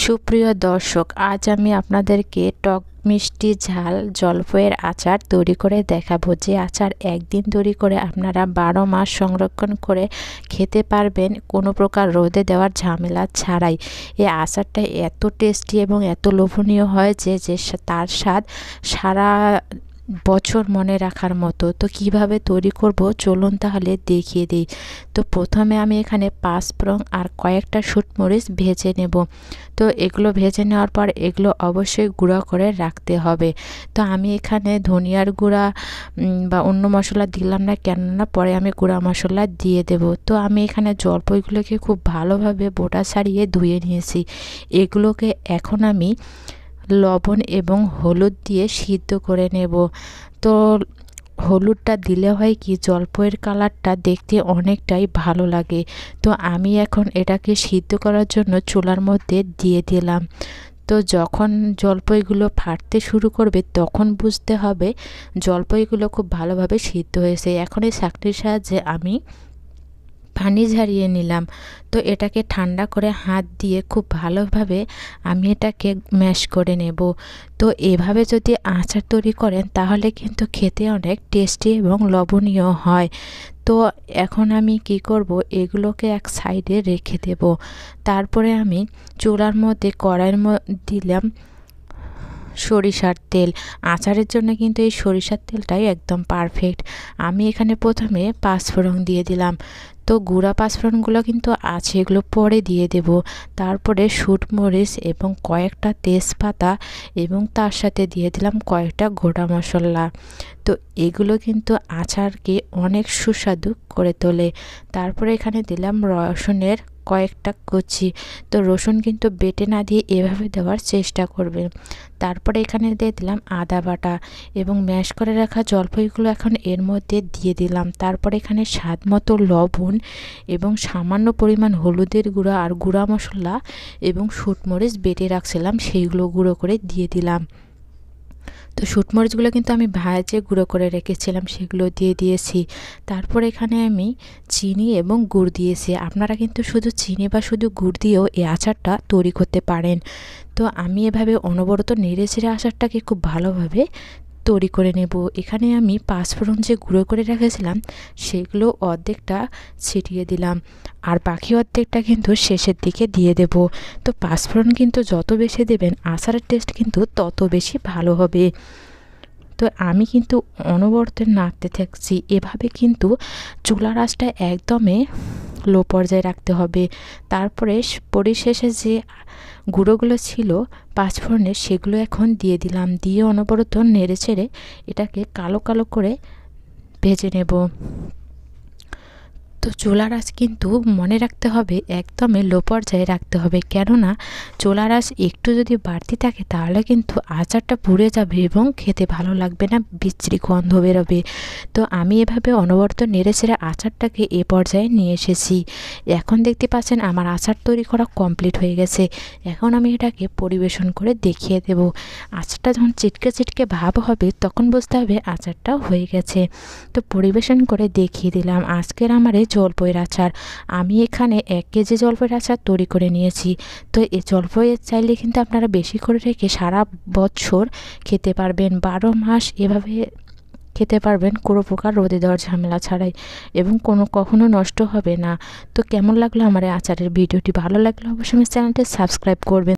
সুপ্রিয় দর্শক, আজ আমি আপনাদেরকে টক মিষ্টি ঝাল জলপাইয়ের আচার তৈরি করে দেখাবো। যে আচার একদিন তৈরি করে আপনারা 12 মাস সংরক্ষণ করে খেতে পারবেন, কোনো প্রকার রোদে দেওয়ার ঝামেলা ছাড়াই। এই আচারটা এত টেস্টি এবং এত লোভনীয় হয় যে তার স্বাদ সারা বছর মনে রাখার মতো। তো কিভাবে তৈরি করব চলুন তাহলে দেখিয়ে দিই। তো প্রথমে আমি এখানে 5 ফোড়ন আর কয়েকটা শুটমরিচ ভেজে নেব। তো এগুলো ভেজে নেওয়ার পর এগুলো অবশ্যই গুঁড়া করে রাখতে হবে। তো আমি এখানে ধনিয়ার গুঁড়া বা অন্য মশলা দিলাম না, কেননা পরে আমি গুঁড়া মশলা দিয়ে দেব। তো আমি এখানে জলপাইগুলোকে খুব ভালোভাবে বোটা ছাড়িয়ে ধুয়ে নিয়েছি। এগুলোকে এখন আমি লবণ এবং হলুদ দিয়ে সিদ্ধ করে নেব। তো হলুদটা দিলে হয় কি, জলপাইয়ের কালারটা দেখতে অনেকটাই ভালো লাগে। তো আমি এখন এটাকে সিদ্ধ করার জন্য চুলার মধ্যে দিয়ে দিলাম। তো যখন জলপাইগুলো ফাটতে শুরু করবে তখন বুঝতে হবে জলপাইগুলো খুব ভালোভাবে সিদ্ধ হয়েছে। এখন এই ছাঁকনির সাহায্যে আমি পানি ঝরিয়ে নিলাম। তো এটাকে ঠান্ডা করে হাত দিয়ে খুব ভালোভাবে আমি এটাকে ম্যাশ করে নেব। তো এভাবে যদি আচার তৈরি করেন তাহলে কিন্তু খেতে অনেক টেস্টি এবং লবণীয় হয়। তো এখন আমি কি করব, এগুলোকে এক সাইডে রেখে দেব। তারপরে আমি চুলার মধ্যে কড়াইয়ের মধ্যে দিলাম সরিষার তেল। আচারের জন্য কিন্তু এই সরিষার তেলটাই একদম পারফেক্ট। আমি এখানে প্রথমে 5 ফোড়ন দিয়ে দিলাম। তো গুঁড়া 5 ফোড়নগুলো কিন্তু আছে, এগুলো পরে দিয়ে দেব। তারপরে শুটমরিচ এবং কয়েকটা তেজপাতা এবং তার সাথে দিয়ে দিলাম কয়েকটা গোটা মশলা। তো এগুলো কিন্তু আচারকে অনেক সুস্বাদু করে তোলে। তারপরে এখানে দিলাম রসুনের কয়েকটা কুচি। তো রসুন কিন্তু বেটে না দিয়ে এভাবে দেওয়ার চেষ্টা করবেন। তারপরে এখানে দিয়ে দিলাম আদা বাটা এবং ম্যাশ করে রাখা জলপাইগুলো এখন এর মধ্যে দিয়ে দিলাম। তারপরে এখানে স্বাদ মতো লবণ এবং সামান্য পরিমাণ হলুদের গুঁড়া আর গুঁড়া মশলা এবং শুটমরিচ বেটে রাখছিলাম সেইগুলো গুঁড়ো করে দিয়ে দিলাম। তো শুটমরিচগুলো কিন্তু আমি ভাজে গুঁড়ো করে রেখেছিলাম, সেগুলো দিয়ে দিয়েছি। তারপর এখানে আমি চিনি এবং গুড় দিয়েছি। আপনারা কিন্তু শুধু চিনি বা শুধু গুড় দিয়েও এই আচারটা তৈরি করতে পারেন। তো আমি এভাবে অনবরত নেড়ে চেড়ে আচারটাকে খুব ভালোভাবে তৈরি করে নেব। এখানে আমি 5 ফোড়ন যে গুঁড়ো করে রেখেছিলাম সেগুলো অর্ধেকটা ছিটিয়ে দিলাম, আর বাকি অর্ধেকটা কিন্তু শেষের দিকে দিয়ে দেব। তো 5 ফোড়ন কিন্তু যত বেশি দেবেন আচারের টেস্ট কিন্তু তত বেশি ভালো হবে। তো আমি কিন্তু অনবরত নাড়তে থাকছি। এভাবে কিন্তু চুলার আঁচটা একদমই লো পর্যায়ে রাখতে হবে। তারপরে পরিশেষে যে গুঁড়োগুলো ছিল 5 ফোড়নের সেগুলো এখন দিয়ে দিলাম। দিয়ে অনবরত নেড়ে চেড়ে এটাকে কালো কালো করে ভেজে নেব। তো চুলার আঁচ কিন্তু মনে রাখতে হবে একদমই লো পর্যায়ে রাখতে হবে, কেননা চুলার আঁচ একটু যদি বাড়তি থাকে তাহলে কিন্তু আচারটা পুড়ে যাবে এবং খেতে ভালো লাগবে না, বিশ্রী গন্ধ বেরোবে। তো আমি এভাবে অনবরত নেড়ে ছেড়ে আচারটাকে এ পর্যায়ে নিয়ে এসেছি। এখন দেখতে পাচ্ছেন আমার আচার তৈরি করা কমপ্লিট হয়ে গেছে। এখন আমি এটাকে পরিবেশন করে দেখিয়ে দেব। আচারটা যখন চিটকে চিটকে ভাব হবে তখন বুঝতে হবে আচারটা হয়ে গেছে। তো পরিবেশন করে দেখিয়ে দিলাম আজকের আমার জলপাইয়ের আচার। আমি এখানে 1 কেজি জলপাইয়ের আচার তৈরি করে নিয়েছি। তো এই জলপাইয়ের চাইলে কিন্তু আপনারা বেশি করে রেখে সারা বছর খেতে পারবেন, 12 মাস এভাবে খেতে পারবেন কোনো প্রকার রোদে দেওয়ার ঝামেলা ছাড়াই, এবং কখনো নষ্ট হবে না। তো কেমন লাগলো আমার এই আচারের ভিডিওটি? ভালো লাগলে অবশ্যই আমার চ্যানেলটি সাবস্ক্রাইব করবেন।